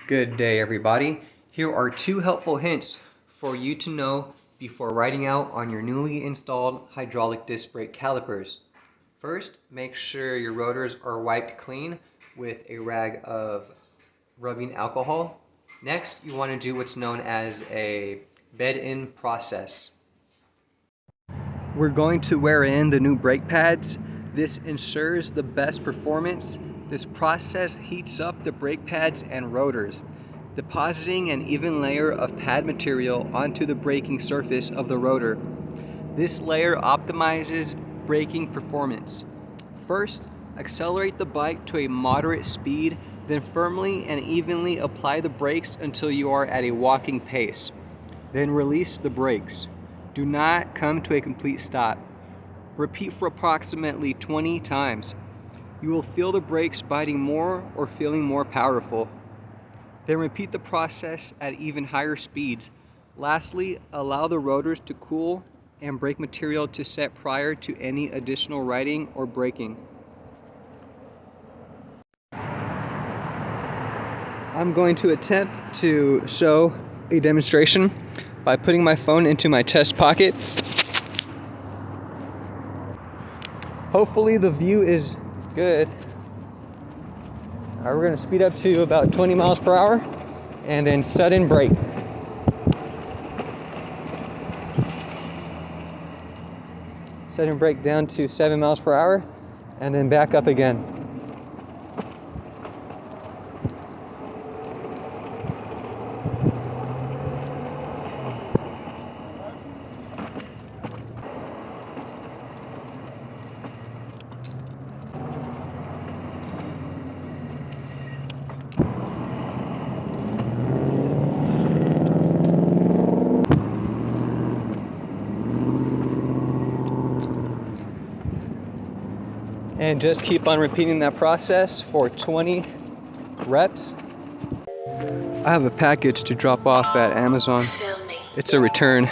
Good day, everybody. Here are 2 helpful hints for you to know before riding out on your newly installed hydraulic disc brake calipers. First, make sure your rotors are wiped clean with a rag of rubbing alcohol. Next, you want to do what's known as a bed-in process. We're going to wear in the new brake pads. This ensures the best performance. This process heats up the brake pads and rotors, depositing an even layer of pad material onto the braking surface of the rotor. This layer optimizes braking performance. First, accelerate the bike to a moderate speed, then firmly and evenly apply the brakes until you are at a walking pace. Then release the brakes. Do not come to a complete stop. Repeat for approximately 20 times. You will feel the brakes biting more or feeling more powerful. Then repeat the process at even higher speeds. Lastly, allow the rotors to cool and brake material to set prior to any additional riding or braking. I'm going to attempt to show a demonstration by putting my phone into my chest pocket. Hopefully the view is good. Alright, we're going to speed up to about 20 miles per hour and then sudden brake. Sudden brake down to 7 miles per hour and then back up again. And just keep on repeating that process for 20 reps. I have a package to drop off at Amazon. It's a return.